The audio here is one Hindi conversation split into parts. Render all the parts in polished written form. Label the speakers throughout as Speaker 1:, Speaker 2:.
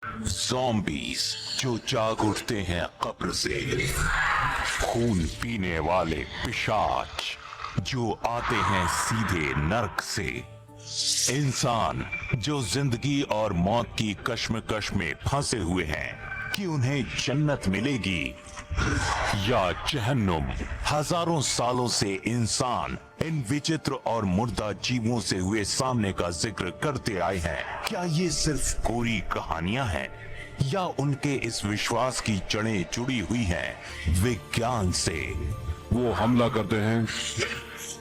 Speaker 1: ज़ॉम्बीज़ जो जाग उठते हैं कब्र से, खून पीने वाले पिशाच जो आते हैं सीधे नर्क से, इंसान जो जिंदगी और मौत की कश्मकश में फंसे हुए हैं कि उन्हें जन्नत मिलेगी या जहन्नुम। हजारों सालों से इंसान इन विचित्र और मुर्दा जीवों से हुए सामने का जिक्र करते आए हैं। क्या ये सिर्फ कोरी कहानियां हैं या उनके इस विश्वास की जड़ें जुड़ी हुई हैं विज्ञान से?
Speaker 2: वो हमला करते हैं,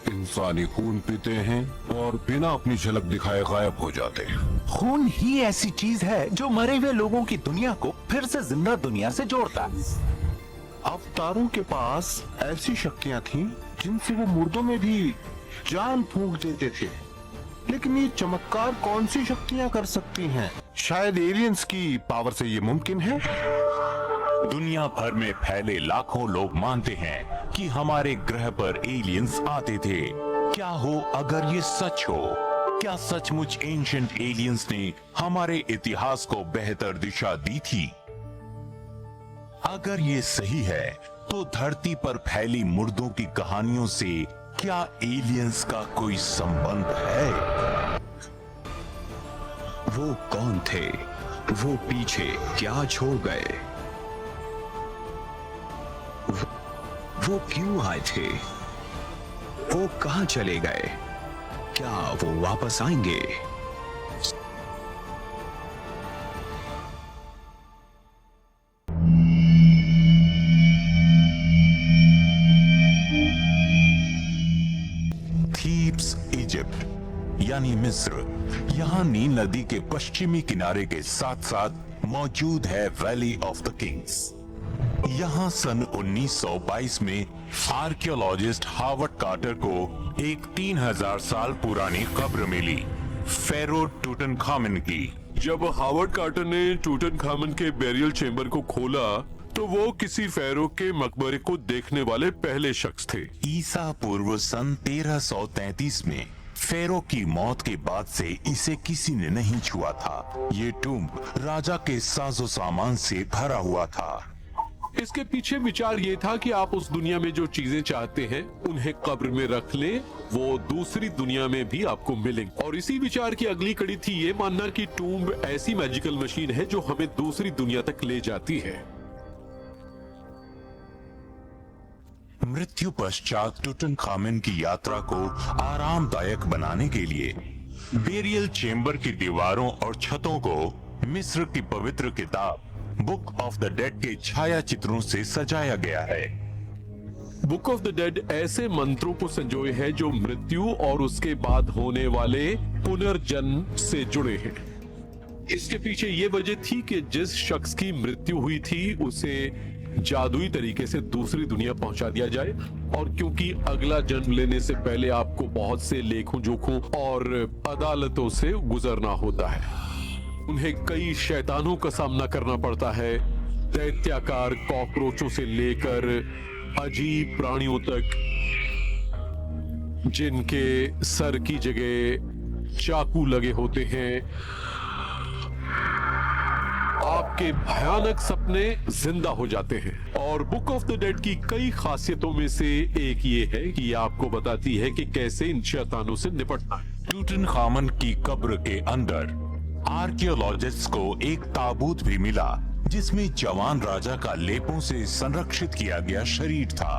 Speaker 2: इंसानी खून पीते हैं और बिना अपनी झलक दिखाए गायब हो जाते हैं।
Speaker 3: खून ही ऐसी चीज है जो मरे हुए लोगों की दुनिया को फिर से जिंदा दुनिया से जोड़ता है।
Speaker 2: अवतारों के पास ऐसी शक्तियां थीं जिनसे वो मुर्दों में भी जान फूंक देते थे। लेकिन ये चमत्कार कौन सी शक्तियां कर सकती हैं? शायद एलियंस की पावर से ये मुमकिन है।
Speaker 1: दुनिया भर में फैले लाखों लोग मानते हैं कि हमारे ग्रह पर एलियंस आते थे। क्या हो अगर ये सच हो? क्या सचमुच एंशिएंट एलियंस ने हमारे इतिहास को बेहतर दिशा दी थी? अगर ये सही है तो धरती पर फैली मुर्दों की कहानियों से क्या एलियंस का कोई संबंध है?
Speaker 4: वो कौन थे? वो पीछे क्या छोड़ गए? वो क्यों आए थे? वो कहां चले गए? क्या वो वापस आएंगे?
Speaker 1: थीब्स इजिप्ट यानी मिस्र, यहाँ नील नदी के पश्चिमी किनारे के साथ साथ मौजूद है वैली ऑफ द किंग्स। यहाँ सन 1922 में आर्कियोलॉजिस्ट हावर्ड कार्टर को एक 3000 साल पुरानी कब्र मिली, फेरो टूटनखामन की।
Speaker 2: जब हावर्ड कार्टर ने टूटनखामन के बेरियल चेम्बर को खोला तो वो किसी फेरो के मकबरे को देखने वाले पहले शख्स थे।
Speaker 1: ईसा पूर्व सन 1333 में फेरो की मौत के बाद से इसे किसी ने नहीं छुआ था। ये टूम्ब राजा के साजो सामान से भरा हुआ था।
Speaker 5: इसके पीछे विचार ये था कि आप उस दुनिया में जो चीजें चाहते हैं उन्हें कब्र में रख लें, वो दूसरी दुनिया में भी आपको मिलेंगे। और इसी विचार की अगली कड़ी थी ये मानना कि टूम्ब ऐसी मैजिकल मशीन है जो हमें दूसरी दुनिया तक ले जाती है।
Speaker 1: मृत्यु पश्चात टूटनखामन की यात्रा को आरामदायक बनाने के लिए बेरियल चेम्बर की दीवारों और छतों को मिस्र की पवित्र किताब बुक ऑफ द डेड के छाया चित्रों से सजाया गया है।
Speaker 5: बुक ऑफ द डेड ऐसे मंत्रों को संजोए है जो मृत्यु और उसके बाद होने वाले पुनर्जन्म से जुड़े हैं। इसके पीछे ये वजह थी कि जिस शख्स की मृत्यु हुई थी उसे जादुई तरीके से दूसरी दुनिया पहुंचा दिया जाए, और क्योंकि अगला जन्म लेने से पहले आपको बहुत से लेखों जोखों और अदालतों से गुजरना होता है। उन्हें कई शैतानों का सामना करना पड़ता है, दैत्याकार कॉकरोचों से लेकर अजीब प्राणियों तक जिनके सर की जगह चाकू लगे होते हैं। आपके भयानक सपने जिंदा हो जाते हैं। और बुक ऑफ द डेड की कई खासियतों में से एक ये है कि ये आपको बताती है कि कैसे इन शैतानों से निपटना है।
Speaker 1: टूटनखामन की कब्र के अंदर आर्कियोलॉजिस्ट्स को एक ताबूत भी मिला जिसमें जवान राजा का लेपों से संरक्षित किया गया शरीर था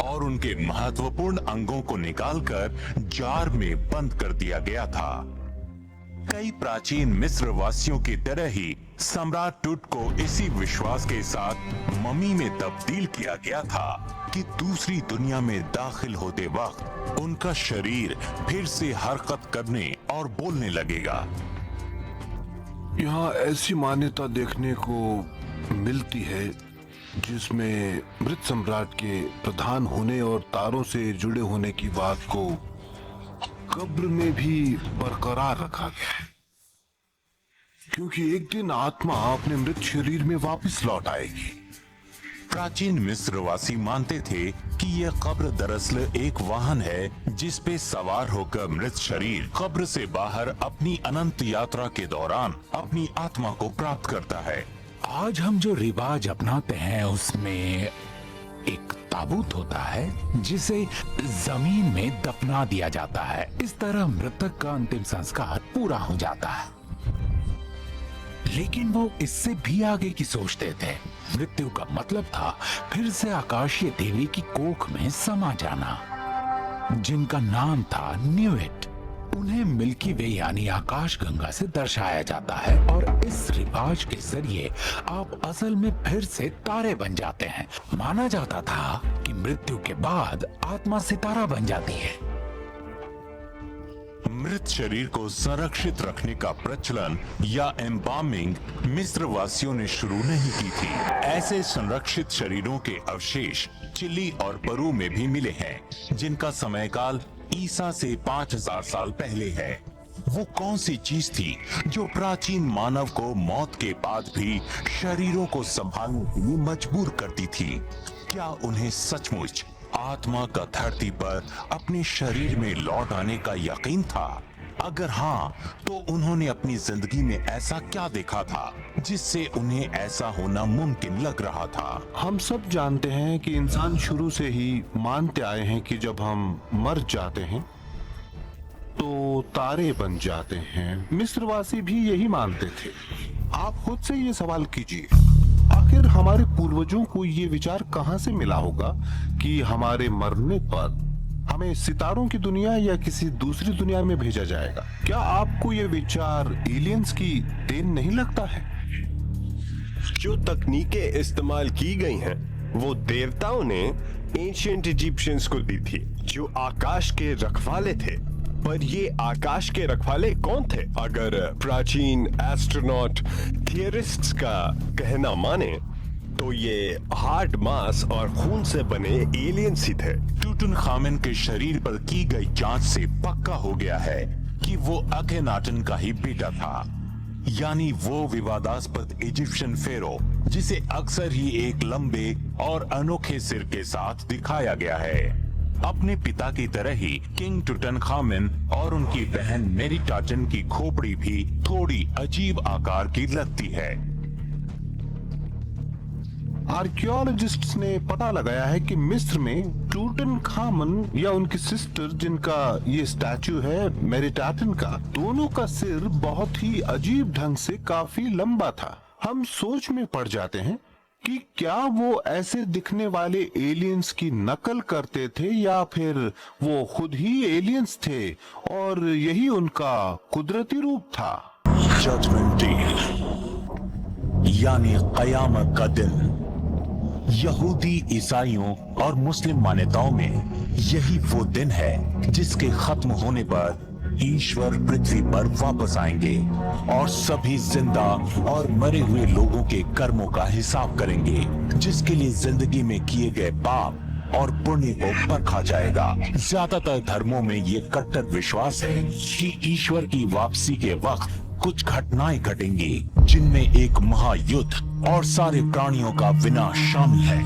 Speaker 1: और उनके महत्वपूर्ण अंगों को निकालकर जार में बंद कर दिया गया था। कई प्राचीन मिस्र वासियों की तरह ही सम्राट टूट को इसी विश्वास के साथ मम्मी में तब्दील किया गया था कि दूसरी दुनिया में दाखिल होते वक्त उनका शरीर फिर से हरकत करने और बोलने लगेगा।
Speaker 2: यहाँ ऐसी मान्यता देखने को मिलती है जिसमें मृत सम्राट के प्रधान होने और तारों से जुड़े होने की बात को कब्र में भी बरकरार रखा गया है, क्योंकि एक दिन आत्मा अपने मृत शरीर में वापस लौट आएगी।
Speaker 1: प्राचीन मिस्रवासी मानते थे कि यह कब्र दरअसल एक वाहन है जिस पे सवार होकर मृत शरीर कब्र से बाहर अपनी अनंत यात्रा के दौरान अपनी आत्मा को प्राप्त करता है।
Speaker 3: आज हम जो रिवाज अपनाते हैं उसमें एक ताबूत होता है जिसे जमीन में दफना दिया जाता है। इस तरह मृतक का अंतिम संस्कार पूरा हो जाता है। लेकिन वो इससे भी आगे की सोचते थे। मृत्यु का मतलब था फिर से आकाशीय देवी की कोख में समा जाना, जिनका नाम था न्यूइट। उन्हें मिल्की वे यानी आकाश गंगा से दर्शाया जाता है और इस रिवाज के जरिए आप असल में फिर से तारे बन जाते हैं। माना जाता था कि मृत्यु के बाद आत्मा सितारा बन जाती है।
Speaker 1: मृत शरीर को संरक्षित रखने का प्रचलन या एम्बामिंग मिस्र वासियों ने शुरू नहीं की थी। ऐसे संरक्षित शरीरों के अवशेष चिली और पेरू में भी मिले हैं, जिनका समयकाल ईसा से 5000 साल पहले है। वो कौन सी चीज थी जो प्राचीन मानव को मौत के बाद भी शरीरों को संभालने के लिए मजबूर करती थी? क्या उन्हें सचमुच आत्मा का धरती पर अपने शरीर में लौट आने का यकीन था? अगर हाँ, तो उन्होंने अपनी जिंदगी में ऐसा क्या देखा था जिससे उन्हें ऐसा होना मुमकिन लग रहा था?
Speaker 2: हम सब जानते हैं कि इंसान शुरू से ही मानते आए हैं कि जब हम मर जाते हैं तो तारे बन जाते हैं। मिस्रवासी भी यही मानते थे। आप खुद से ये सवाल कीजिए, आखिर हमारे पूर्वजों को ये विचार कहां से मिला होगा कि हमारे मरने पर हमें सितारों की दुनिया या किसी दूसरी दुनिया में भेजा जाएगा? क्या आपको ये विचार एलियंस की देन नहीं लगता है?
Speaker 6: जो तकनीकें इस्तेमाल की गई हैं, वो देवताओं ने एंशिएंट इजिप्शियंस को दी थी, जो आकाश के रखवाले थे। पर ये आकाश के रखवाले कौन थे? अगर प्राचीन एस्ट्रोनॉट थियरिस्ट्स का कहना माने तो ये हार्ड मास और खून से बने एलियंस ही थे।
Speaker 1: टूटनखामेन के शरीर पर की गई जांच से पक्का हो गया है कि वो अखेनाटन का ही बेटा था, यानी वो विवादास्पद इजिप्शियन फेरो जिसे अक्सर ही एक लंबे और अनोखे सिर के साथ दिखाया गया है। अपने पिता की तरह ही किंग टूटनखामेन और उनकी बहन मेरिटाटन की खोपड़ी भी थोड़ी अजीब आकार की लगती है।
Speaker 2: आर्कियोलॉजिस्ट्स ने पता लगाया है कि मिस्र में टूटनखामन या उनकी सिस्टर, जिनका ये स्टैचू है मेरिटाटन का, दोनों का सिर बहुत ही अजीब ढंग से काफी लंबा था। हम सोच में पड़ जाते हैं कि क्या वो ऐसे दिखने वाले एलियंस की नकल करते थे या फिर वो खुद ही एलियंस थे और यही उनका कुदरती रूप था।
Speaker 1: जजमेंट डे यानी कयामत का दिन यहूदी, ईसाइयों और मुस्लिम मान्यताओं में यही वो दिन है जिसके खत्म होने पर ईश्वर पृथ्वी पर वापस आएंगे और सभी जिंदा और मरे हुए लोगों के कर्मों का हिसाब करेंगे, जिसके लिए जिंदगी में किए गए पाप और पुण्य को परखा जाएगा। ज्यादातर धर्मों में ये कट्टर विश्वास है कि ईश्वर की वापसी के वक्त कुछ घटनाएं घटेंगी जिनमें एक महायुद्ध और सारे प्राणियों का विनाश शामिल है।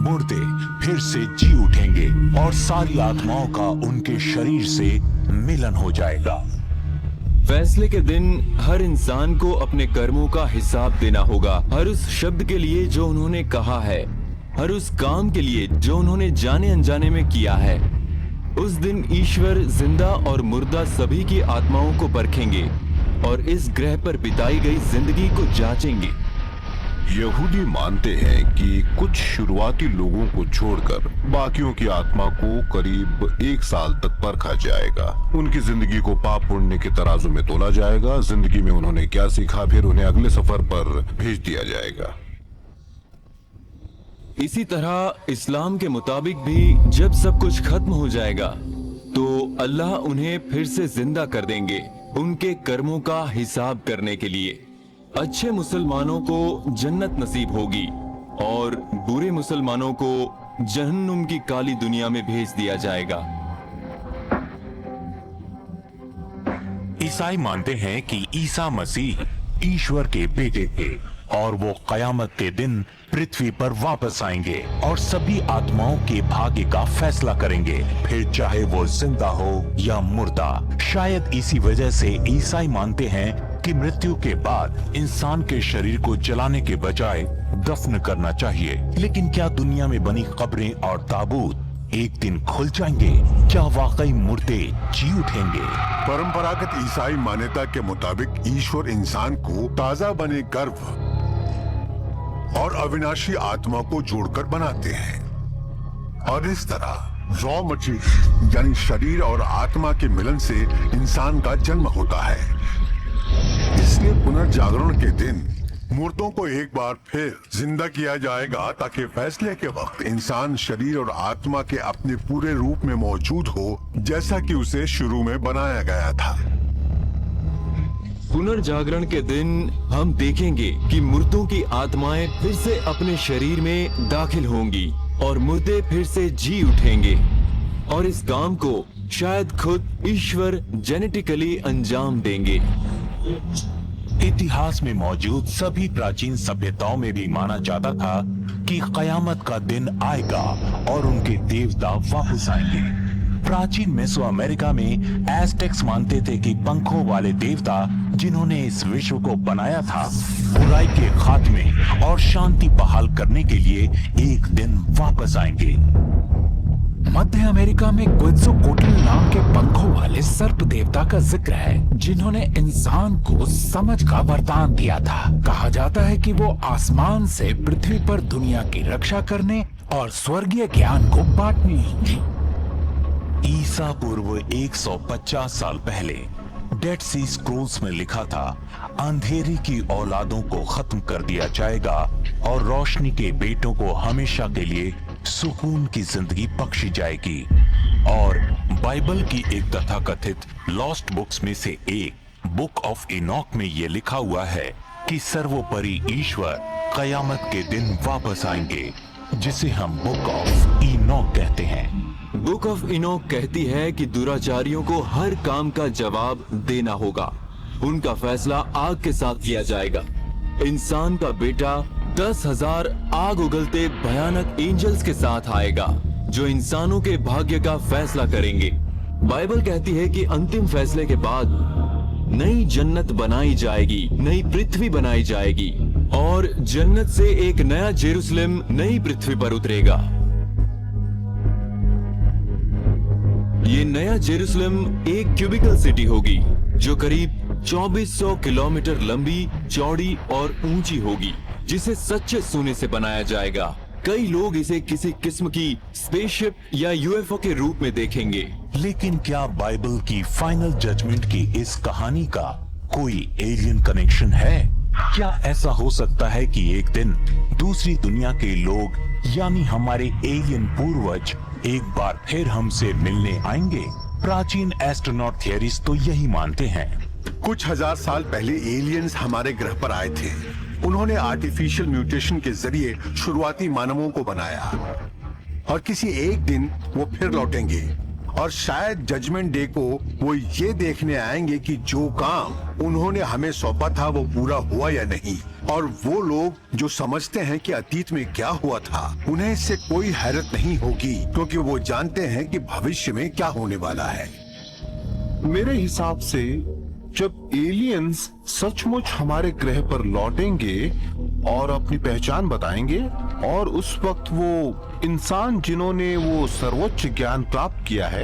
Speaker 1: मुर्दे फिर से जी उठेंगे और सारी आत्माओं का उनके शरीर से मिलन हो जाएगा।
Speaker 7: फैसले के दिन हर इंसान को अपने कर्मों का हिसाब देना होगा, हर उस शब्द के लिए जो उन्होंने कहा है, हर उस काम के लिए जो उन्होंने जाने अनजाने में किया है। उस दिन ईश्वर जिंदा और मुर्दा सभी की आत्माओं को परखेंगे और इस ग्रह पर बिताई गई जिंदगी को जांचेंगे।
Speaker 2: यहूदी मानते हैं कि कुछ शुरुआती लोगों को छोड़कर बाकियों की आत्मा को करीब 1 साल तक परखा जाएगा। उनकी जिंदगी को पाप पुण्य के तराजू में तोला जाएगा। जिंदगी में उन्होंने क्या सीखा, फिर उन्हें अगले सफर पर भेज दिया जाएगा।
Speaker 7: इसी तरह इस्लाम के मुताबिक भी जब सब कुछ खत्म हो जाएगा तो अल्लाह उन्हें फिर से जिंदा कर देंगे उनके कर्मों का हिसाब करने के लिए। अच्छे मुसलमानों को जन्नत नसीब होगी और बुरे मुसलमानों को जहन्नुम की काली दुनिया में भेज दिया जाएगा।
Speaker 1: ईसाई मानते हैं कि ईसा मसीह ईश्वर के बेटे थे और वो कयामत के दिन पृथ्वी पर वापस आएंगे और सभी आत्माओं के भाग्य का फैसला करेंगे, फिर चाहे वो जिंदा हो या मुर्दा। शायद इसी वजह से ईसाई मानते हैं कि मृत्यु के बाद इंसान के शरीर को जलाने के बजाय दफन करना चाहिए। लेकिन क्या दुनिया में बनी कब्रें और ताबूत एक दिन खुल जाएंगे? क्या वाकई मुर्दे जी उठेंगे?
Speaker 8: परंपरागत ईसाई मान्यता के मुताबिक ईश्वर इंसान को ताजा बने गर्भ और अविनाशी आत्मा को जोड़कर बनाते हैं और इस तरह रॉ मटेरियल यानी शरीर और आत्मा के मिलन से इंसान का जन्म होता है। इसलिए पुनर्जागरण के दिन मुर्दों को एक बार फिर जिंदा किया जाएगा ताकि फैसले के वक्त इंसान शरीर और आत्मा के अपने पूरे रूप में मौजूद हो, जैसा कि उसे शुरू में बनाया गया था।
Speaker 7: पुनर्जागरण के दिन हम देखेंगे कि मुर्दों की आत्माएं फिर से अपने शरीर में दाखिल होंगी और मुर्दे फिर से जी उठेंगे और इस काम को शायद खुद ईश्वर जेनेटिकली अंजाम देंगे।
Speaker 1: इतिहास में मौजूद सभी प्राचीन सभ्यताओं में भी माना जाता था कि कयामत का दिन आएगा और उनके देवता वापस आएंगे। प्राचीन मेसो अमेरिका में एज़टेक्स मानते थे कि पंखों वाले देवता जिन्होंने इस विश्व को बनाया था, बुराई के खात्मे और शांति बहाल करने के लिए एक दिन वापस आएंगे।
Speaker 3: मध्य अमेरिका में क्वित्ज़कोट्ल नाम के पंखों वाले सर्प देवता का जिक्र है, जिन्होंने इंसान को समझ का वरदान दिया था। कहा जाता है कि वो आसमान से पृथ्वी पर दुनिया की रक्षा करने और स्वर्गीय ज्ञान को बांटने होंगे।
Speaker 1: ईसा पूर्व 150 साल पहले डेड सी स्क्रोल्स में लिखा था, अंधेरी की औलादों को खत्म कर दिया जाएगा और रोशनी के बेटों को हमेशा के लिए सुकून की जिंदगी बख्शी जाएगी। और बाइबल की एक तथाकथित लॉस्ट बुक्स में से एक बुक ऑफ इनॉक में ये लिखा हुआ है कि सर्वोपरि ईश्वर कयामत के दिन वापस आएंगे, जिसे हम बुक ऑफ इनॉक कहते हैं।
Speaker 7: बुक ऑफ इनॉक कहती है कि दुराचारियों को हर काम का जवाब देना होगा, उनका फैसला आग के साथ किया जाएगा। इंसान का बेटा 10,000 आग उगलते भयानक एंजल्स के साथ आएगा जो इंसानों के भाग्य का फैसला करेंगे। बाइबल कहती है कि अंतिम फैसले के बाद नई जन्नत बनाई जाएगी, नई पृथ्वी बनाई जाएगी और जन्नत से एक नया जेरूसलम नई पृथ्वी पर उतरेगा। ये नया जेरूसलम एक क्यूबिकल सिटी होगी जो करीब 2400 किलोमीटर लंबी, चौड़ी और ऊंची होगी, जिसे सच्चे सोने से बनाया जाएगा। कई लोग इसे किसी किस्म की स्पेसशिप या यूएफओ के रूप में देखेंगे।
Speaker 1: लेकिन क्या बाइबल की फाइनल जजमेंट की इस कहानी का कोई एलियन कनेक्शन है? क्या ऐसा हो सकता है कि एक दिन दूसरी दुनिया के लोग यानी हमारे एलियन पूर्वज एक बार फिर हमसे मिलने आएंगे? प्राचीन एस्ट्रोनॉट थियरीज तो यही मानते हैं।
Speaker 8: कुछ हजार साल पहले एलियंस हमारे ग्रह पर आए थे। उन्होंने आर्टिफिशियल म्यूटेशन के जरिए शुरुआती मानवों को बनाया और किसी एक दिन वो फिर लौटेंगे और शायद जजमेंट डे को वो ये देखने आएंगे कि जो काम उन्होंने हमें सौंपा था वो पूरा हुआ या नहीं। और वो लोग जो समझते हैं कि अतीत में क्या हुआ था, उन्हें इससे कोई हैरत नहीं होगी, क्योंकि वो जानते हैं कि भविष्य में क्या होने वाला है।
Speaker 2: मेरे हिसाब से जब एलियंस सचमुच हमारे ग्रह पर लौटेंगे और अपनी पहचान बताएंगे और उस वक्त वो इंसान जिन्होंने वो सर्वोच्च ज्ञान प्राप्त किया है,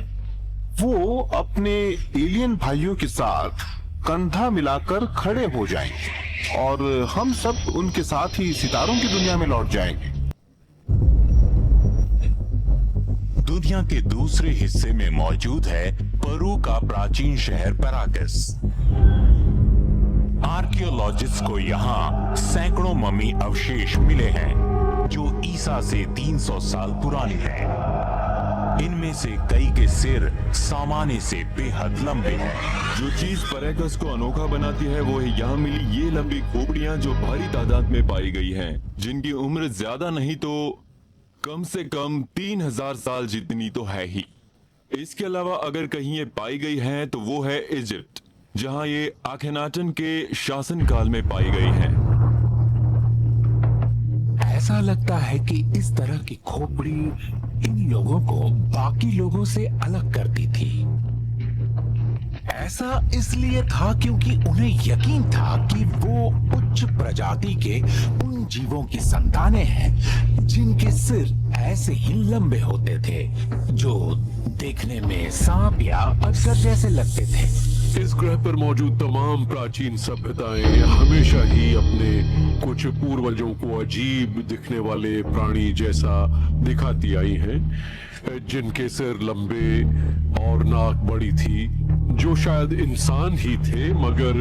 Speaker 2: वो अपने एलियन भाइयों के साथ कंधा मिलाकर खड़े हो जाएंगे और हम सब उनके साथ ही सितारों की दुनिया में लौट जाएंगे।
Speaker 1: दुनिया के दूसरे हिस्से में मौजूद है पेरू का प्राचीन शहर पैरागस। आर्कियोलॉजिस्ट को यहाँ सैकड़ों मम्मी अवशेष मिले हैं जो ईसा से 300 साल पुराने हैं। इनमें से कई के सिर सामान्य से बेहद लंबे हैं।
Speaker 7: जो चीज पैरागस को अनोखा बनाती है वो है यहाँ मिली ये लंबी खोपड़ियां जो भारी तादाद में पाई गई हैं, जिनकी उम्र ज्यादा नहीं तो कम से कम 3000 साल जितनी तो है ही। इसके अलावा अगर कहीं ये पाई गई हैं तो वो है इजिप्ट, जहां ये आखेनाटन के शासनकाल में पाई गई हैं।
Speaker 3: ऐसा लगता है कि इस तरह की खोपड़ी इन लोगों को बाकी लोगों से अलग करती थी। ऐसा इसलिए था क्योंकि उन्हें यकीन था कि वो उच्च प्रजाति के उन जीवों की संतानें हैं जिनके सिर ऐसे ही लंबे होते थे, जो देखने में सांप या अजगर जैसे लगते थे।
Speaker 5: इस ग्रह पर मौजूद तमाम प्राचीन सभ्यताएं हमेशा ही अपने कुछ पूर्वजों को अजीब दिखने वाले प्राणी जैसा दिखाती आई हैं, जिनके सिर लंबे और नाक बड़ी थी, जो शायद इंसान ही थे मगर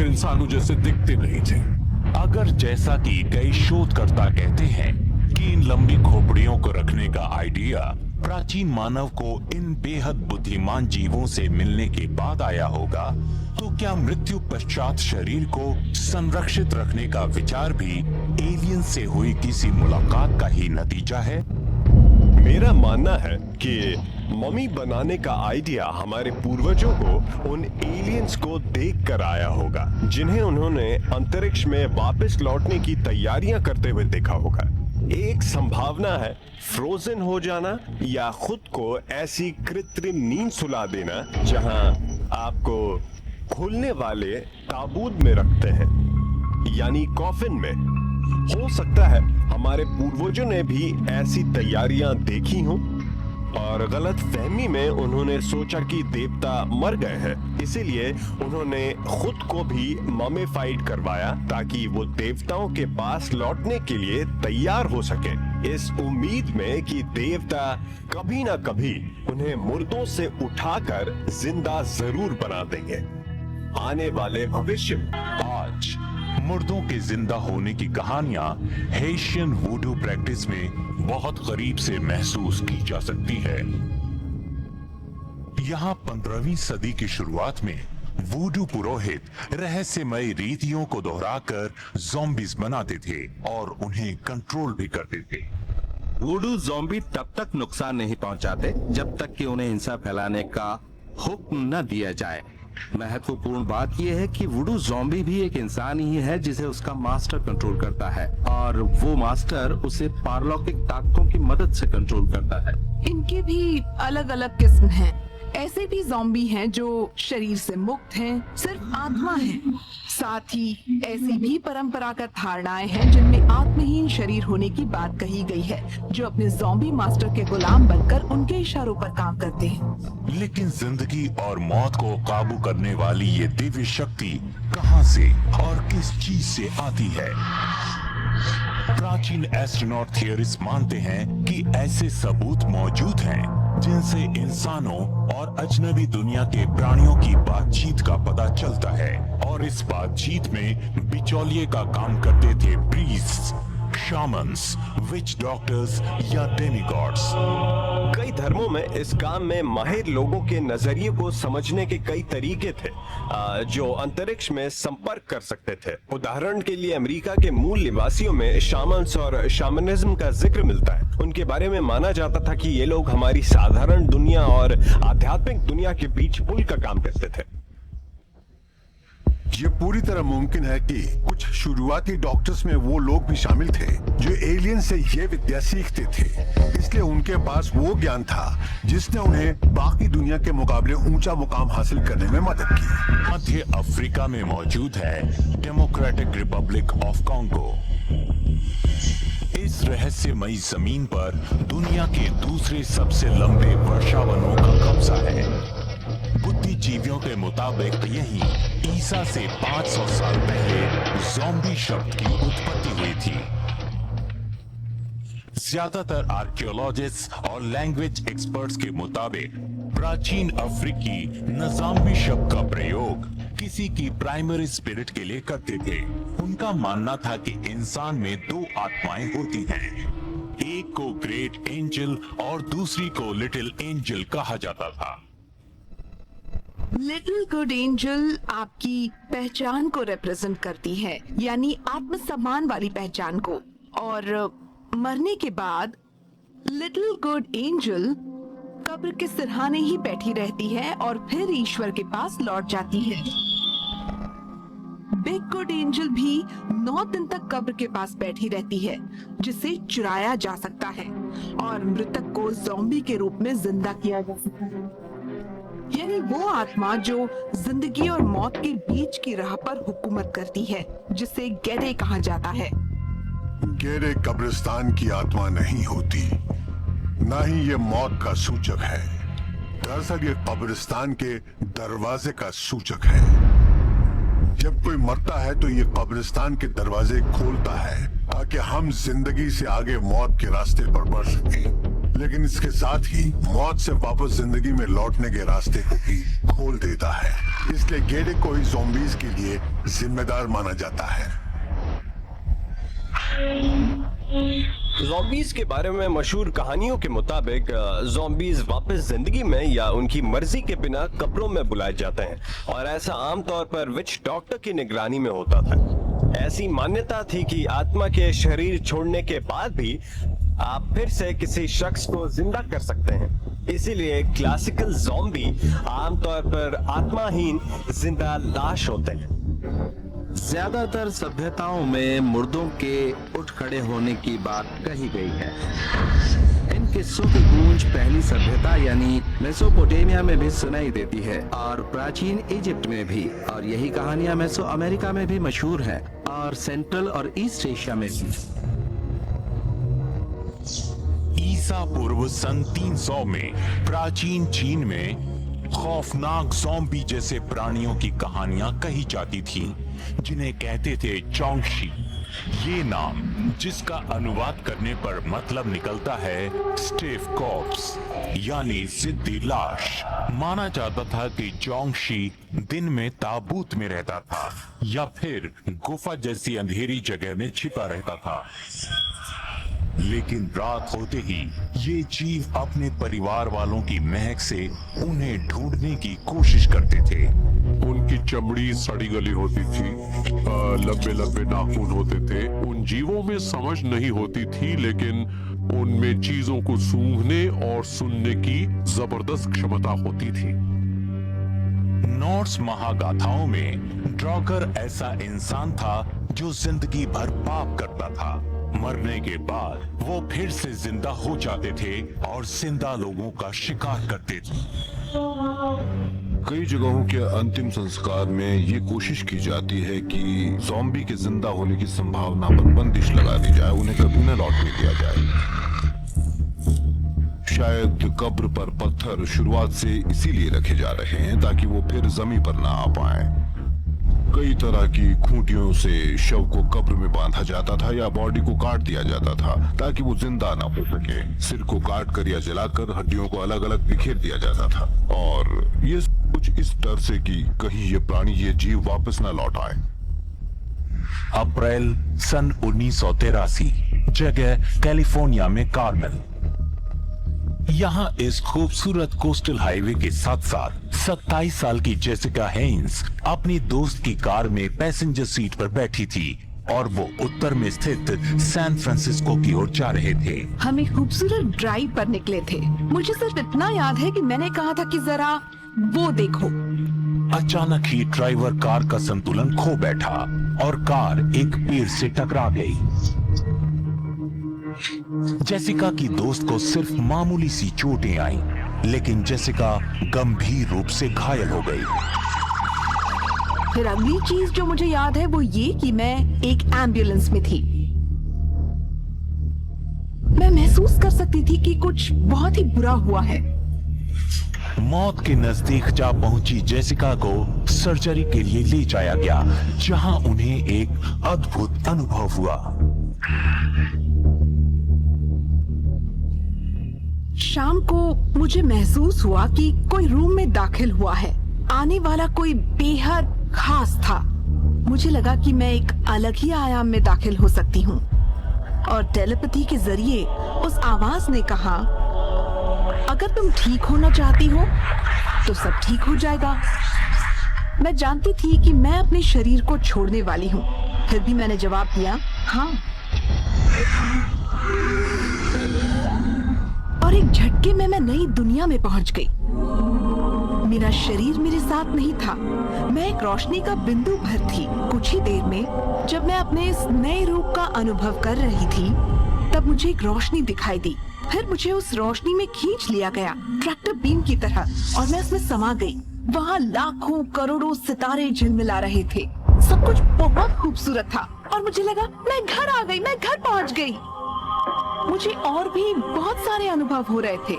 Speaker 5: इंसानों जैसे दिखते नहीं थे।
Speaker 1: अगर जैसा कि कई शोधकर्ता कहते हैं कि इन लंबी खोपड़ियों को रखने का आइडिया प्राचीन मानव को इन बेहद बुद्धिमान जीवों से मिलने के बाद आया होगा, तो क्या मृत्यु पश्चात शरीर को संरक्षित रखने का विचार भी एलियन से हुई किसी मुलाकात का ही नतीजा है?
Speaker 6: मेरा मानना है कि मम्मी बनाने का आइडिया हमारे पूर्वजों को उन एलियंस को देख कर आया होगा, जिन्हें उन्होंने अंतरिक्ष में वापस लौटने की तैयारियां करते हुए देखा होगा। एक संभावना है फ्रोजन हो जाना या खुद को ऐसी कृत्रिम नींद सुला देना जहां आपको खुलने वाले ताबूत में रखते हैं, यानी कॉफिन में। हो सकता है हमारे पूर्वजों ने भी ऐसी तैयारियां देखी हों और गलत फहमी में उन्होंने सोचा कि देवता मर गए हैं, इसीलिए उन्होंने खुद को भी ममेफाइड करवाया ताकि वो देवताओं के पास लौटने के लिए तैयार हो सके, इस उम्मीद में कि देवता कभी ना कभी उन्हें मुर्दों से उठाकर जिंदा जरूर बना देंगे आने वाले भविष्य में।
Speaker 1: आज मुर्दों के जिंदा होने की कहानियां हेशियन वुडू प्रैक्टिस में बहुत करीब से महसूस की जा सकती है। यहाँ 15वीं सदी की शुरुआत में वुडू पुरोहित रहस्यमय रीतियों को दोहराकर ज़ॉम्बीज बनाते थे और उन्हें कंट्रोल भी करते थे।
Speaker 9: वुडू ज़ॉम्बी तब तक नुकसान नहीं पहुंचाते जब तक कि उन्हें हिंसा फैलाने का हुक्म न दिया जाए। महत्वपूर्ण बात यह है कि वुडू ज़ॉम्बी भी एक इंसान ही है जिसे उसका मास्टर कंट्रोल करता है और वो मास्टर उसे पारलौकिक ताकतों की मदद से कंट्रोल करता है।
Speaker 10: इनके भी अलग अलग किस्म हैं। ऐसे भी ज़ॉम्बी हैं जो शरीर से मुक्त हैं, सिर्फ आत्मा है। साथ ही ऐसी भी परंपरागत धारणाएं हैं जिनमें आत्महीन शरीर होने की बात कही गई है, जो अपने ज़ॉम्बी मास्टर के गुलाम बनकर उनके इशारों पर काम करते हैं।
Speaker 1: लेकिन जिंदगी और मौत को काबू करने वाली ये दिव्य शक्ति कहां से और किस चीज से आती है? प्राचीन एस्ट्रोनॉट थियरिस्ट मानते हैं कि ऐसे सबूत मौजूद हैं जिनसे इंसानों और अजनबी दुनिया के प्राणियों की बातचीत का पता चलता है, और इस बातचीत में बिचौलिए का काम करते थे प्रीस्ट्स, शामन्स, विच डॉक्टर्स या डेमिगॉड्स।
Speaker 6: कई धर्मों में इस काम में माहिर लोगों के नजरिए को समझने के कई तरीके थे जो अंतरिक्ष में संपर्क कर सकते थे। उदाहरण के लिए अमेरिका के मूल निवासियों में शामन्स और शामनिज्म का जिक्र मिलता है। उनके बारे में माना जाता था कि ये लोग हमारी साधारण दुनिया और आध्यात्मिक दुनिया के बीच पुल का काम करते थे।
Speaker 8: ये पूरी तरह मुमकिन है कि कुछ शुरुआती डॉक्टर्स में वो लोग भी शामिल थे जो एलियन से ये विद्या सीखते थे, इसलिए उनके पास वो ज्ञान था जिसने उन्हें बाकी दुनिया के मुकाबले ऊंचा मुकाम हासिल करने में मदद की।
Speaker 1: मध्य अफ्रीका में मौजूद है डेमोक्रेटिक रिपब्लिक ऑफ कॉन्गो। इस रहस्यमयी जमीन पर दुनिया के दूसरे सबसे लंबे वर्षावनों का कब्जा है। बुद्धिजीवियों के मुताबिक यहीं ईसा से 500 साल पहले ज़ॉम्बी शब्द की उत्पत्ति हुई थी। ज्यादातर आर्कियोलॉजिस्ट और लैंग्वेज एक्सपर्ट्स के मुताबिक प्राचीन अफ्रीकी नज़ाम्बी शब्द का प्रयोग किसी की प्राइमरी स्पिरिट के लिए करते थे। उनका मानना था कि इंसान में दो आत्माएं होती हैं, एक को ग्रेट एंजल और दूसरी को लिटिल एंजल कहा जाता था।
Speaker 10: लिटिल गुड एंजल आपकी पहचान को रिप्रेजेंट करती है, यानी आत्मसम्मान वाली पहचान को, और मरने के बाद लिटिल गुड एंजल कब्र के सिरहाने ही बैठी रहती है और फिर ईश्वर के पास लौट जाती है। बिग गुड एंजल भी 9 दिन तक कब्र के पास बैठी रहती है, जिसे चुराया जा सकता है और मृतक को ज़ॉम्बी के रूप में जिंदा किया जा सकता है। यानी वो आत्मा जो जिंदगी और मौत के बीच की राह पर हुकूमत करती है, जिसे गेरे कहा जाता है।
Speaker 8: गेरे कब्रिस्तान की आत्मा नहीं होती, ना ही ये मौत का सूचक है। दरअसल ये कब्रिस्तान के दरवाजे का सूचक है। जब कोई मरता है तो ये कब्रिस्तान के दरवाजे खोलता है ताकि हम जिंदगी से आगे मौत के रास्ते पर बढ़ सकें, लेकिन इसके साथ ही मौत से वापस जिंदगी में लौटने के रास्ते को भी खोल देता है। इसलिए गेरे को ही ज़ॉम्बीज के लिए जिम्मेदार माना जाता है।
Speaker 6: ज़ॉम्बीज के बारे में मशहूर कहानियों के मुताबिक ज़ॉम्बीज वापस जिंदगी में या उनकी मर्जी के बिना कब्रों में बुलाए जाते हैं, और ऐसा आमतौर पर विच डॉक्टर की निगरानी में होता था। ऐसी मान्यता थी कि आत्मा के शरीर छोड़ने के बाद भी आप फिर से किसी शख्स को जिंदा कर सकते हैं। इसीलिए क्लासिकल ज़ॉम्बी आमतौर पर आत्माहीन जिंदा लाश होते हैं।
Speaker 9: ज्यादातर सभ्यताओं में मुर्दों के उठ खड़े होने की बात कही गई है। इन किस्सों की गूंज पहली सभ्यता यानी मेसोपोटामिया में भी सुनाई देती है और प्राचीन इजिप्ट में भी, और यही कहानियां मेसो अमेरिका में भी मशहूर है और सेंट्रल और ईस्ट एशिया में भी।
Speaker 1: ईसा पूर्व सन 300 में प्राचीन चीन में खौफनाक ज़ॉम्बी जैसे प्राणियों की कहानियां कही जाती थीं, जिन्हें कहते थे चौंगशी। ये नाम, जिसका अनुवाद करने पर मतलब निकलता है स्टिफ कॉर्प्स, यानी जिद्दी लाश। माना जाता था कि चौंगशी दिन में ताबूत में रहता था या फिर गुफा जैसी अंधेरी जगह में छिपा रहता था, लेकिन रात होते ही ये जीव अपने परिवार वालों की महक से उन्हें ढूंढने की कोशिश करते थे।
Speaker 5: उनकी चमड़ी सड़ी गली होती थी, लंबे लंबे नाखून होते थे। उन जीवों में समझ नहीं होती थी, लेकिन उनमें चीजों को सूंघने और सुनने की जबरदस्त क्षमता होती थी।
Speaker 1: नॉर्स महागाथाओं में ड्रॉगर ऐसा इंसान था जो जिंदगी भर पाप करता था। मरने के बाद वो फिर से जिंदा हो जाते थे और जिंदा लोगों का शिकार करते थे।
Speaker 2: कई जगहों के अंतिम संस्कार में ये कोशिश की जाती है कि ज़ॉम्बी के जिंदा होने की संभावना पर बंदिश लगा दी जाए, उन्हें कभी न लौटने दिया जाए। शायद कब्र पर पत्थर शुरुआत से इसीलिए रखे जा रहे हैं ताकि वो फिर जमीन पर ना आ पाए। कई तरह की खूंटियों से शव को कब्र में बांधा जाता था या बॉडी को काट दिया जाता था ताकि वो जिंदा ना हो सके। सिर को काट कर या जलाकर हड्डियों को अलग अलग बिखेर दिया जाता था, और ये कुछ इस डर से कि कहीं ये प्राणी, ये जीव वापस ना लौट आए।
Speaker 1: अप्रैल सन 1983, जगह कैलिफोर्निया में कार्मेल। यहाँ इस खूबसूरत कोस्टल हाईवे के साथ साथ 27 साल की जेसिका हेन्स अपनी दोस्त की कार में पैसेंजर सीट पर बैठी थी और वो उत्तर में स्थित सैन फ्रांसिस्को की ओर जा रहे थे।
Speaker 10: हम एक खूबसूरत ड्राइव पर निकले थे। मुझे सिर्फ इतना याद है कि मैंने कहा था कि जरा वो देखो।
Speaker 1: अचानक ही ड्राइवर कार का संतुलन खो बैठा और कार एक पेड़ से टकरा गई। जेसिका की दोस्त को सिर्फ मामूली सी चोटें आईं, लेकिन जेसिका गंभीर रूप से घायल हो गई।
Speaker 10: फिर अगली चीज जो मुझे याद है वो ये कि मैं एक एम्बुलेंस में थी। मैं महसूस कर सकती थी कि कुछ बहुत ही बुरा हुआ है।
Speaker 1: मौत के नजदीक जा पहुंची जेसिका को सर्जरी के लिए ले जाया गया, जहां उन्हें एक अद्भुत अनुभव हुआ।
Speaker 10: शाम को मुझे महसूस हुआ कि कोई रूम में दाखिल हुआ है। आने वाला कोई बेहद खास था। मुझे लगा कि मैं एक अलग ही आयाम में दाखिल हो सकती हूँ, और टेलीपैथी के जरिए उस आवाज ने कहा, अगर तुम ठीक होना चाहती हो तो सब ठीक हो जाएगा। मैं जानती थी कि मैं अपने शरीर को छोड़ने वाली हूँ, फिर भी मैंने जवाब दिया हाँ। और एक झटके में मैं नई दुनिया में पहुंच गई। मेरा शरीर मेरे साथ नहीं था, मैं एक रोशनी का बिंदु भर थी। कुछ ही देर में जब मैं अपने इस नए रूप का अनुभव कर रही थी, तब मुझे एक रोशनी दिखाई दी। फिर मुझे उस रोशनी में खींच लिया गया ट्रैक्टर बीम की तरह, और मैं उसमें समा गई। वहाँ लाखों करोड़ों सितारे झिलमिला रहे थे। सब कुछ बहुत खूबसूरत था और मुझे लगा मैं घर आ गई, मैं घर पहुँच गई। मुझे और भी बहुत सारे अनुभव हो रहे थे,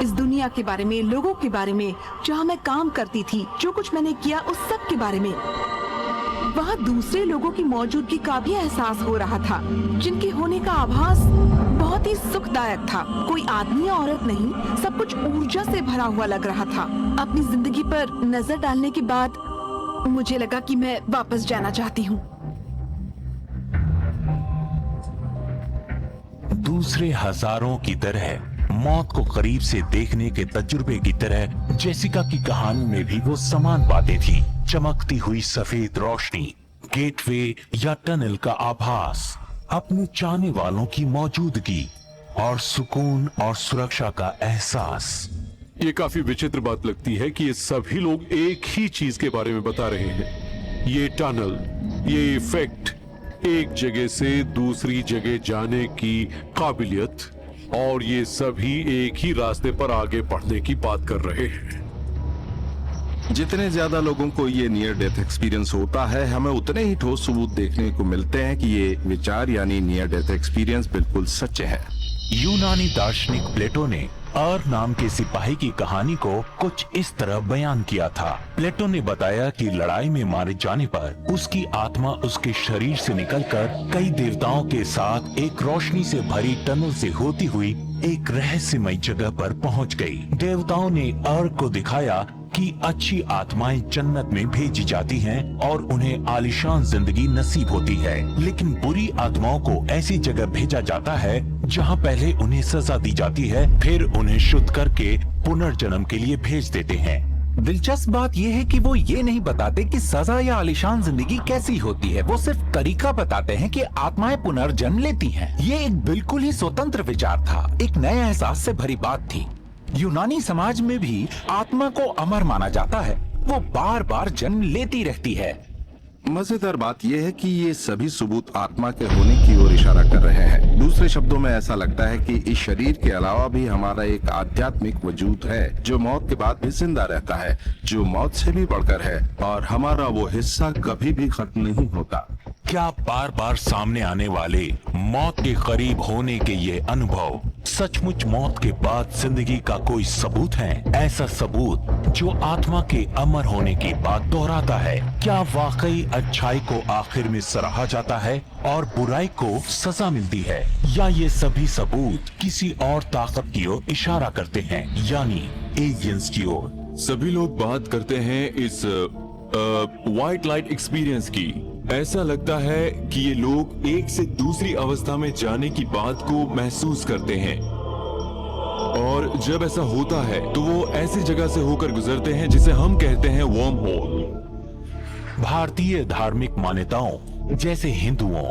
Speaker 10: इस दुनिया के बारे में, लोगों के बारे में, जहाँ मैं काम करती थी, जो कुछ मैंने किया उस सब के बारे में। वहाँ दूसरे लोगों की मौजूदगी का भी एहसास हो रहा था, जिनके होने का आभास बहुत ही सुखदायक था। कोई आदमी या औरत नहीं, सब कुछ ऊर्जा से भरा हुआ लग रहा था। अपनी जिंदगी पर नजर डालने के बाद मुझे लगा कि मैं वापस जाना चाहती हूँ।
Speaker 1: दूसरे हजारों की तरह मौत को करीब से देखने के तजुर्बे की तरह जेसिका की कहानी में भी वो समान बातें थी। चमकती हुई सफेद रोशनी, गेटवे या टनल का आभास, अपने चाहने वालों की मौजूदगी और सुकून और सुरक्षा का एहसास।
Speaker 5: ये काफी विचित्र बात लगती है कि ये सभी लोग एक ही चीज के बारे में बता रहे हैं। ये टनल, ये इफेक्ट, एक जगह से दूसरी जगह जाने की काबिलियत, और ये सभी एक ही रास्ते पर आगे बढ़ने की बात कर रहे हैं।
Speaker 9: जितने ज्यादा लोगों को ये नियर डेथ एक्सपीरियंस होता है, हमें उतने ही ठोस सबूत देखने को मिलते हैं कि ये विचार यानी नियर डेथ एक्सपीरियंस बिल्कुल सच है।
Speaker 1: यूनानी दार्शनिक प्लेटो ने अर्थ नाम के सिपाही की कहानी को कुछ इस तरह बयान किया था। प्लेटो ने बताया कि लड़ाई में मारे जाने पर उसकी आत्मा उसके शरीर से निकलकर कई देवताओं के साथ एक रोशनी से भरी टनल से होती हुई एक रहस्यमय जगह पर पहुंच गई। देवताओं ने अर्थ को दिखाया कि अच्छी आत्माएं जन्नत में भेजी जाती हैं और उन्हें आलीशान जिंदगी नसीब होती है, लेकिन बुरी आत्माओं को ऐसी जगह भेजा जाता है जहां पहले उन्हें सजा दी जाती है, फिर उन्हें शुद्ध करके पुनर्जन्म के लिए भेज देते हैं।
Speaker 3: दिलचस्प बात यह है कि वो ये नहीं बताते कि सजा या आलीशान जिंदगी कैसी होती है। वो सिर्फ तरीका बताते हैं कि आत्माएं पुनर्जन्म लेती हैं। ये एक बिल्कुल ही स्वतंत्र विचार था, एक नए एहसास से भरी बात थी। यूनानी समाज में भी आत्मा को अमर माना जाता है, वो बार बार जन्म लेती रहती है।
Speaker 9: मजेदार बात यह है कि ये सभी सबूत आत्मा के होने की ओर इशारा कर रहे हैं। दूसरे शब्दों में ऐसा लगता है कि इस शरीर के अलावा भी हमारा एक आध्यात्मिक वजूद है जो मौत के बाद भी जिंदा रहता है, जो मौत से भी बढ़कर है, और हमारा वो हिस्सा कभी भी खत्म नहीं होता।
Speaker 1: क्या बार बार सामने आने वाले मौत के करीब होने के ये अनुभव सचमुच मौत के बाद जिंदगी का कोई सबूत है? ऐसा सबूत जो आत्मा के अमर होने की बात दोहराता है। क्या वाकई अच्छाई को आखिर में सराहा जाता है और बुराई को सजा मिलती है, या ये सभी सबूत किसी और ताकत की ओर इशारा करते हैं, यानी एलियंस की ओर?
Speaker 7: सभी लोग बात करते हैं इस व्हाइट लाइट एक्सपीरियंस की। ऐसा लगता है कि ये लोग एक से दूसरी अवस्था में जाने की बात को महसूस करते हैं, और जब ऐसा होता है तो वो ऐसी जगह से होकर गुजरते हैं जिसे हम कहते हैं वर्म होल।
Speaker 1: भारतीय धार्मिक मान्यताओं जैसे हिंदुओं,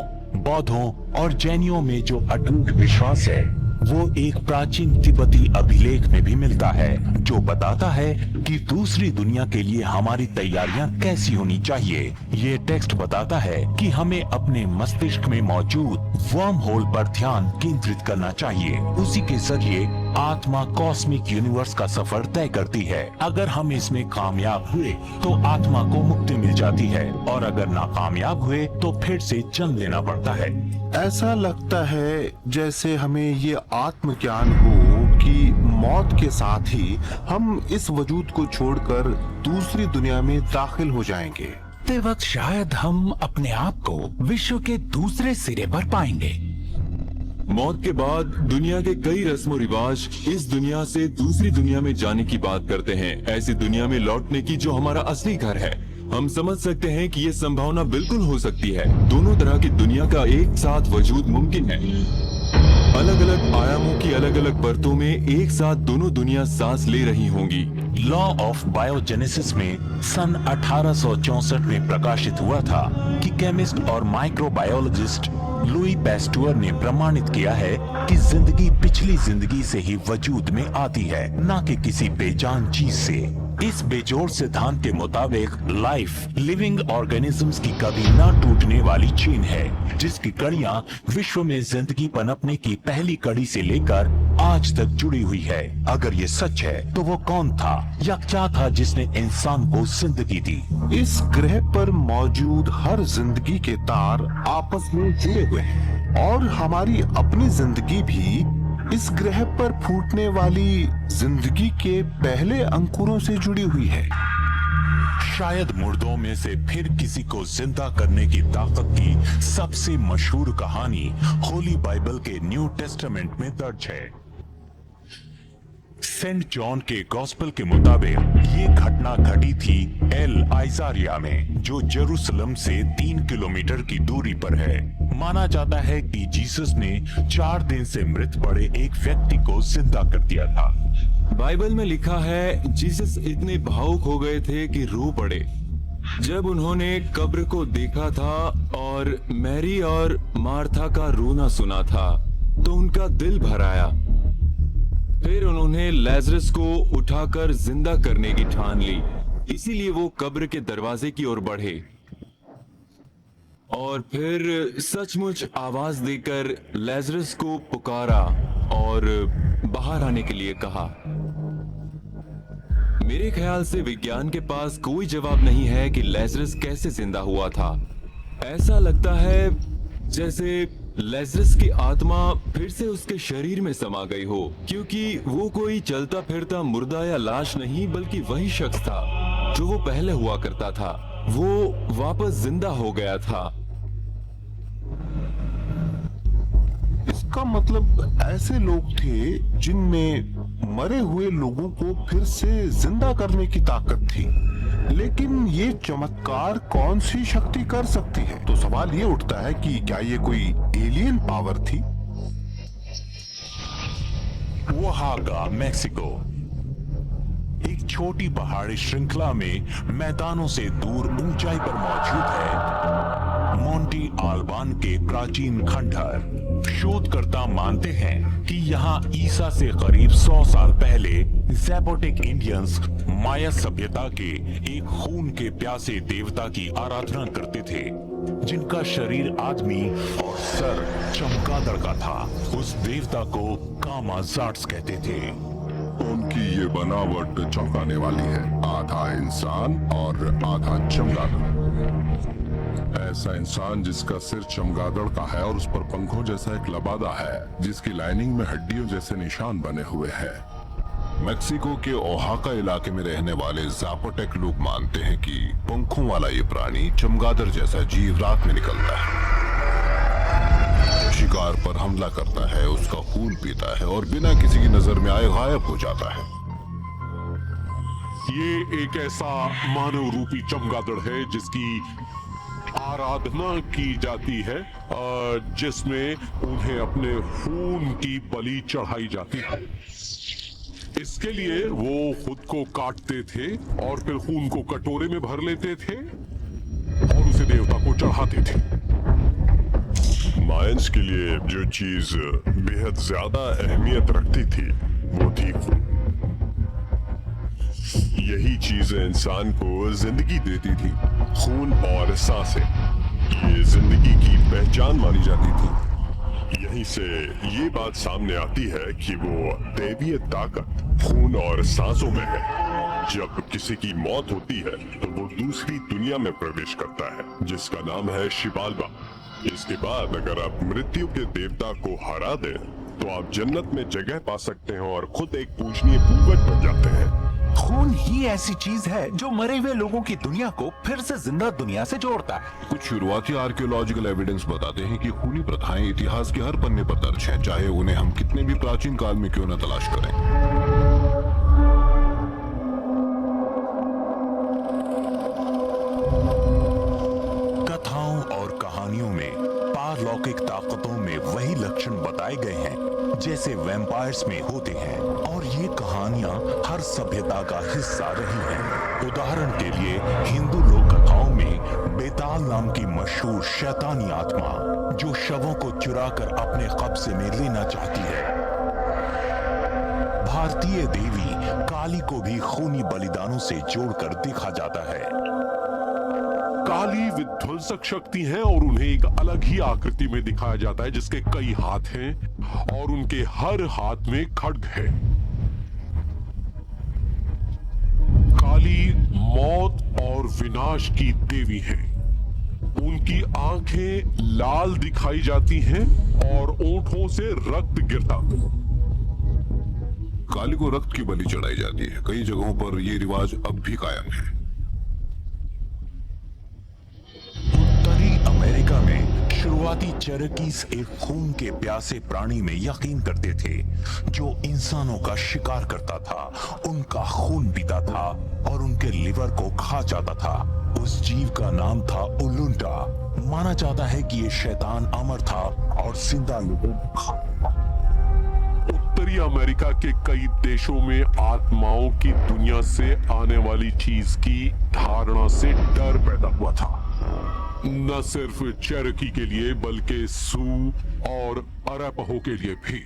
Speaker 1: बौद्धों और जैनियों में जो अटूट विश्वास है, वो एक प्राचीन तिब्बती अभिलेख में भी मिलता है, जो बताता है कि दूसरी दुनिया के लिए हमारी तैयारियां कैसी होनी चाहिए। ये टेक्स्ट बताता है कि हमें अपने मस्तिष्क में मौजूद वर्म होल पर ध्यान केंद्रित करना चाहिए। उसी के जरिए आत्मा कॉस्मिक यूनिवर्स का सफर तय करती है। अगर हम इसमें कामयाब हुए तो आत्मा को मुक्ति मिल जाती है, और अगर नाकामयाब हुए तो फिर से जन्म लेना पड़ता है।
Speaker 2: ऐसा लगता है जैसे हमें ये आत्मज्ञान हो कि मौत के साथ ही हम इस वजूद को छोड़कर दूसरी दुनिया में दाखिल हो जाएंगे।
Speaker 3: ते वक्त शायद हम अपने आप को विश्व के दूसरे सिरे पर पाएंगे।
Speaker 7: मौत के बाद दुनिया के कई रस्म रिवाज इस दुनिया से दूसरी दुनिया में जाने की बात करते हैं, ऐसी दुनिया में लौटने की जो हमारा असली घर है। हम समझ सकते हैं कि ये संभावना बिल्कुल हो सकती है। दोनों तरह की दुनिया का एक साथ वजूद मुमकिन है। अलग अलग आयामों की अलग अलग परतों में एक साथ दोनों दुनिया सांस ले रही होंगी।
Speaker 1: लॉ ऑफ बायोजेनेसिस में सन 1864 में प्रकाशित हुआ था कि केमिस्ट और माइक्रोबायोलॉजिस्ट लुई पैस्टुअर ने प्रमाणित किया है कि जिंदगी पिछली जिंदगी से ही वजूद में आती है, न कि किसी बेजान चीज से। इस बेजोड़ सिद्धांत के मुताबिक लाइफ लिविंग ऑर्गेनिजम्स की कभी न टूटने वाली चेन है, जिसकी कड़ियां विश्व में जिंदगी पनपने की पहली कड़ी से लेकर आज तक जुड़ी हुई है। अगर ये सच है तो वो कौन था या क्या था जिसने इंसान को जिंदगी दी?
Speaker 2: इस ग्रह पर मौजूद हर जिंदगी के तार आपस में जुड़े हुए हैं और हमारी अपनी जिंदगी भी इस ग्रह पर फूटने वाली जिंदगी के पहले अंकुरों से जुड़ी हुई है।
Speaker 1: शायद मुर्दों में से फिर किसी को जिंदा करने की ताकत की सबसे मशहूर कहानी होली बाइबल के न्यू टेस्टामेंट में दर्ज है। सेंट जॉन के गॉस्पेल के मुताबिक ये घटना घटी थी एल आइजारिया में, जो जेरूसलम से 3 किलोमीटर की दूरी पर है। माना जाता है कि जीसस ने 4 दिन से मृत पड़े एक व्यक्ति को जिंदा कर दिया था।
Speaker 7: बाइबल में लिखा है जीसस इतने भावुक हो गए थे कि रो पड़े जब उन्होंने कब्र को देखा था और मैरी और मार्था का रोना सुना था, तो उनका दिल भर आया। फिर उन्होंने लैजरस को उठाकर जिंदा करने की ठान ली, इसीलिए वो कब्र के दरवाजे की ओर बढ़े और फिर सचमुच आवाज देकर लैजरस को पुकारा और बाहर आने के लिए कहा। मेरे ख्याल से विज्ञान के पास कोई जवाब नहीं है कि लैजरस कैसे जिंदा हुआ था। ऐसा लगता है जैसे लैजरस की आत्मा फिर से उसके शरीर में समा गई हो, क्योंकि वो कोई चलता फिरता मुर्दा या लाश नहीं, बल्कि वही शख्स था जो वो पहले हुआ करता था। वो वापस जिंदा हो गया था।
Speaker 2: इसका मतलब ऐसे लोग थे जिनमें मरे हुए लोगों को फिर से जिंदा करने की ताकत थी। लेकिन ये चमत्कार कौन सी शक्ति कर सकती है? तो सवाल ये उठता है कि क्या ये कोई एलियन पावर थी?
Speaker 1: ओहागा, मेक्सिको। एक छोटी पहाड़ी श्रृंखला में मैदानों से दूर ऊंचाई पर मौजूद है मोंटी आल्बान के प्राचीन खंडहर। शोधकर्ता मानते हैं कि यहाँ ईसा से करीब 100 साल पहले ज़ैपोटेक इंडियंस माया सभ्यता के एक खून के प्यासे देवता की आराधना करते थे, जिनका शरीर आदमी और सर चमगादड़ का था। उस देवता को कामाजाट्स कहते थे।
Speaker 8: उनकी ये बनावट चौंकाने वाली है, आधा इंसान और आधा चमगादड़। ऐसा इंसान जिसका सिर चमगादड़ का है और उस पर पंखों जैसा एक लबादा है, जिसकी लाइनिंग में हड्डियों जैसे निशान बने हुए हैं।
Speaker 2: मेक्सिको के ओहाका इलाके में रहने वाले ज़ैपोटेक लोग मानते हैं कि पंखों वाला ये प्राणी चमगादड़ जैसा जीव रात में निकलता है, शिकार पर हमला करता है, उसका खून पीता है और बिना किसी की नजर में आए गायब हो जाता है।
Speaker 5: ये एक ऐसा मानव रूपी चमगादड़ है जिसकी आराधना की जाती है, जिसमें उन्हें अपने खून की बलि चढ़ाई जाती है। इसके लिए वो खुद को काटते थे और फिर खून को कटोरे में भर लेते थे और उसे देवता को चढ़ाते थे।
Speaker 6: मायंस के लिए जो चीज बेहद ज्यादा अहमियत रखती थी वो थी खून। यही चीज इंसान को जिंदगी देती थी। खून और सांसें ये जिंदगी की पहचान मानी जाती थी। यहीं से ये बात सामने आती है कि वो दैवीय ताकत खून और सांसों में है। जब किसी की मौत होती है तो वो दूसरी दुनिया में प्रवेश करता है, जिसका नाम है शिबाल्बा। इसके बाद अगर आप मृत्यु के देवता को हरा दें तो आप जन्नत में जगह पा सकते हैं और खुद एक पूजनीय पूर्वज बन जाते हैं।
Speaker 3: खून ही ऐसी चीज है जो मरे हुए लोगों की दुनिया को फिर से जिंदा दुनिया से जोड़ता है।
Speaker 2: कुछ शुरुआती आर्कियोलॉजिकल एविडेंस बताते हैं कि खूनी प्रथाएं इतिहास के हर पन्ने पर दर्ज हैं, चाहे उन्हें हम कितने भी प्राचीन काल में क्यों न तलाश करें।
Speaker 1: कथाओं और कहानियों में पारलौकिक ताकतों में वही लक्षण बताए गए हैं जैसे वैम्पायर्स में होते हैं, और ये कहानियां हर सभ्यता का हिस्सा रही हैं। उदाहरण के लिए हिंदू लोक कथाओं में बेताल नाम की मशहूर शैतानी आत्मा जो शवों को चुराकर अपने कब्जे में लेना चाहती है। भारतीय देवी काली काली को भी खूनी बलिदानों से जोड़कर देखा जाता है।
Speaker 5: काली विध्वंसक शक्ति है और उन्हें एक अलग ही आकृति में दिखाया जाता है, जिसके कई हाथ हैं और उनके हर हाथ में खड्ग है। काली मौत और विनाश की देवी है। उनकी आंखें लाल दिखाई जाती हैं और ओंठों से रक्त गिरता।
Speaker 2: काली को रक्त की बलि चढ़ाई जाती है। कई जगहों पर यह रिवाज अब भी कायम है।
Speaker 1: उत्तरी अमेरिका में शुरुआती चेरोकीज एक खून के प्यासे प्राणी में यकीन करते थे जो इंसानों का शिकार करता था, उनका खून पीता था और उनके लिवर को खा जाता था। उस जीव का नाम था उलुंटा। माना जाता है कि ये शैतान अमर था और जिंदा लोगों को खाता।
Speaker 5: उत्तरी अमेरिका के कई देशों में आत्माओं की दुनिया से आने वाली चीज की धारणा से डर पैदा हुआ था, न सिर्फ चेरोकी के लिए बल्कि सू और अरापाहो के लिए भी।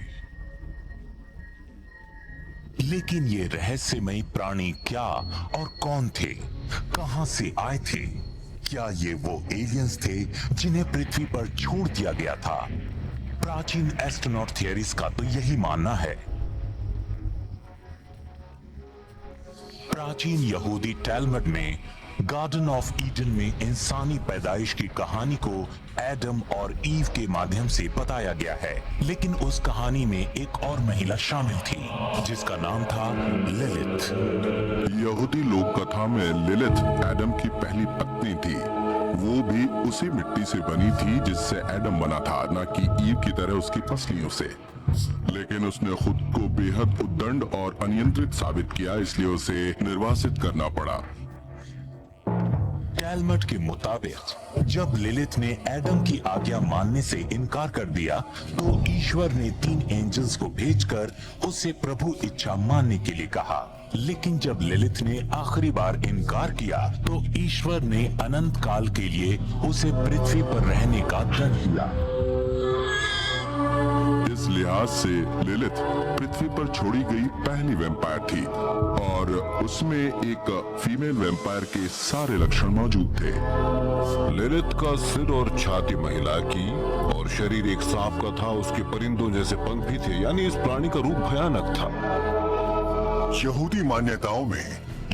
Speaker 1: लेकिन ये रहस्यमयी प्राणी क्या और कौन थे, कहां से आए थे? क्या ये वो एलियंस थे जिन्हें पृथ्वी पर छोड़ दिया गया था? प्राचीन एस्ट्रोनॉट थियरीज का तो यही मानना है। प्राचीन यहूदी टैलमुड में गार्डन ऑफ ईडन में इंसानी पैदाइश की कहानी को एडम और ईव के माध्यम से बताया गया है, लेकिन उस कहानी में एक और महिला शामिल थी जिसका नाम था लिलिथ।
Speaker 8: यहूदी लोक कथा में लिलिथ एडम की पहली पत्नी थी। वो भी उसी मिट्टी से बनी थी जिससे एडम बना था, न कि ईव की तरह उसकी पसलियों से। लेकिन उसने खुद को बेहद उद्दंड और अनियंत्रित साबित किया, इसलिए उसे निर्वासित करना पड़ा।
Speaker 1: टैलमुड के मुताबिक जब लिलिथ ने एडम की आज्ञा मानने से इनकार कर दिया तो ईश्वर ने 3 एंजल्स को भेजकर उसे प्रभु इच्छा मानने के लिए कहा। लेकिन जब लिलिथ ने आखिरी बार इनकार किया तो ईश्वर ने अनंत काल के लिए उसे पृथ्वी पर रहने का दंड दिया।
Speaker 8: इस लिहाज से लिलिथ पृथ्वी पर छोड़ी गई पहली वैम्पायर थी और उसमें एक फीमेल वैम्पायर के सारे लक्षण मौजूद थे।
Speaker 2: लिलिथ का सिर और छाती महिला की और शरीर एक सांप का था। उसके परिंदों जैसे पंख भी थे, यानी इस प्राणी का रूप भयानक था।
Speaker 8: यहूदी मान्यताओं में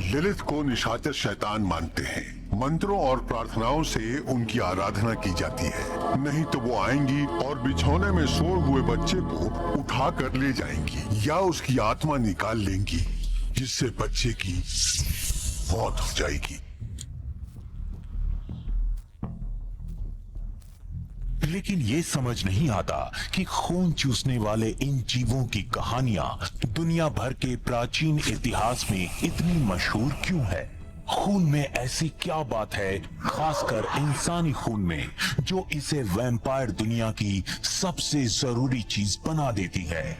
Speaker 8: लिलिथ को निशाचर शैतान मानते हैं। मंत्रों और प्रार्थनाओं से उनकी आराधना की जाती है, नहीं तो वो आएंगी और बिछौने में सोए हुए बच्चे को उठा कर ले जाएंगी या उसकी आत्मा निकाल लेंगी, जिससे बच्चे की मौत हो जाएगी।
Speaker 1: लेकिन ये समझ नहीं आता कि खून चूसने वाले इन जीवों की कहानियां दुनिया भर के प्राचीन इतिहास में इतनी मशहूर क्यों है? खून में ऐसी क्या बात है, खासकर इंसानी खून में, जो इसे वैम्पायर दुनिया की सबसे जरूरी चीज बना देती है?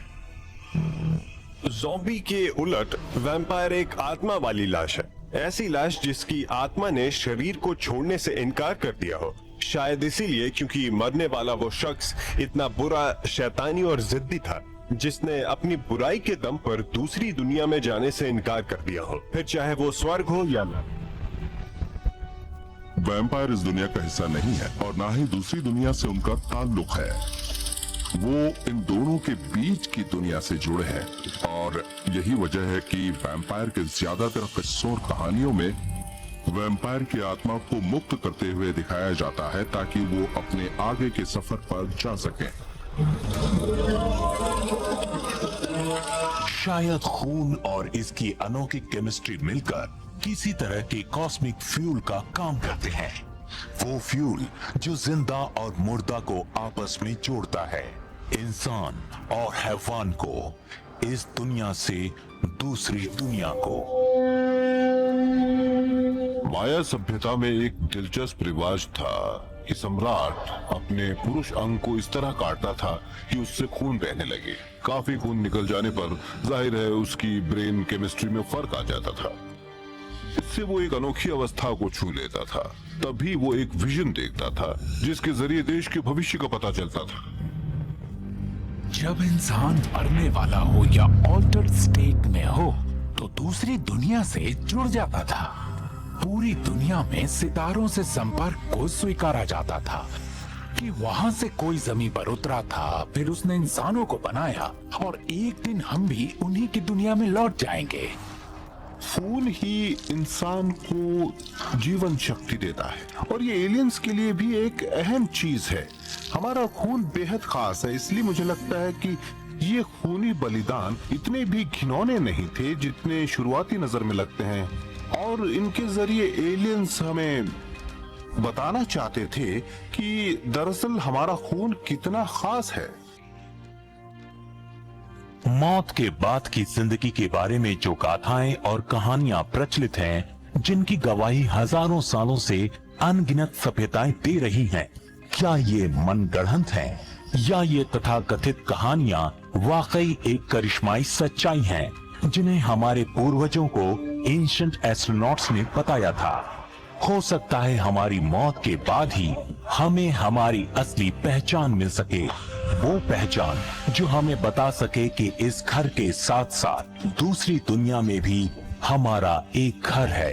Speaker 6: ज़ॉम्बी के उलट वैम्पायर एक आत्मा वाली लाश है। ऐसी लाश जिसकी आत्मा ने शरीर को छोड़ने से इनकार कर दिया हो। शायद इसीलिए क्योंकि मरने वाला वो शख्स इतना बुरा, शैतानी और जिद्दी था जिसने अपनी बुराई के दम पर दूसरी दुनिया में जाने से इनकार कर दिया हो, फिर चाहे वो स्वर्ग हो या न।
Speaker 8: वैम्पायर इस दुनिया का हिस्सा नहीं है और ना ही दूसरी दुनिया से उनका ताल्लुक है। वो इन दोनों के बीच की दुनिया से जुड़े हैं और यही वजह है कि वैम्पायर के ज्यादातर किस्सों और कहानियों में वैम्पायर की आत्मा को मुक्त करते हुए दिखाया जाता है ताकि वो अपने आगे के सफर पर जा सके।
Speaker 1: शायद खून और इसकी अनोखी केमिस्ट्री मिलकर किसी तरह के कॉस्मिक फ्यूल का काम करते हैं। वो फ्यूल जो जिंदा और मुर्दा को आपस में जोड़ता है, इंसान और हैवान को, इस दुनिया से दूसरी दुनिया को।
Speaker 2: माया सभ्यता में एक दिलचस्प रिवाज था कि सम्राट अपने पुरुष अंग को इस तरह काटता था कि उससे खून बहने लगे। काफी खून निकल जाने पर जाहिर है उसकी ब्रेन केमिस्ट्री में फर्क आ जाता था। इससे वो एक अनोखी अवस्था को छू लेता था। तभी वो एक विजन देखता था जिसके जरिए देश के भविष्य का पता चलता था।
Speaker 3: जब इंसान मरने वाला हो या ऑल्टर्ड स्टेट में हो तो दूसरी दुनिया से जुड़ जाता था। पूरी दुनिया में सितारों से संपर्क को स्वीकारा जाता था कि वहां से कोई जमीन पर उतरा था, फिर उसने इंसानों को बनाया और एक दिन हम भी उन्हीं की दुनिया में लौट जाएंगे।
Speaker 2: खून ही इंसान को जीवन शक्ति देता है और ये एलियंस के लिए भी एक अहम चीज है। हमारा खून बेहद खास है, इसलिए मुझे लगता है कि ये खूनी बलिदान इतने भी घिनौने नहीं थे जितने शुरुआती नजर में लगते हैं, और इनके जरिए एलियंस हमें बताना चाहते थे कि दरअसल हमारा खून कितना खास है।
Speaker 1: मौत के बाद की जिंदगी के बारे में जो गाथाएं और कहानियां प्रचलित हैं, जिनकी गवाही हजारों सालों से अनगिनत सभ्यताएं दे रही हैं, क्या ये मनगढ़ंत हैं या ये तथाकथित कहानियां वाकई एक करिश्माई सच्चाई हैं जिन्हें हमारे पूर्वजों को एंशिएंट एस्ट्रोनॉट्स ने बताया था? हो सकता है हमारी मौत के बाद ही हमें हमारी असली पहचान मिल सके, वो पहचान जो हमें बता सके कि इस घर के साथ साथ दूसरी दुनिया में भी हमारा एक घर है।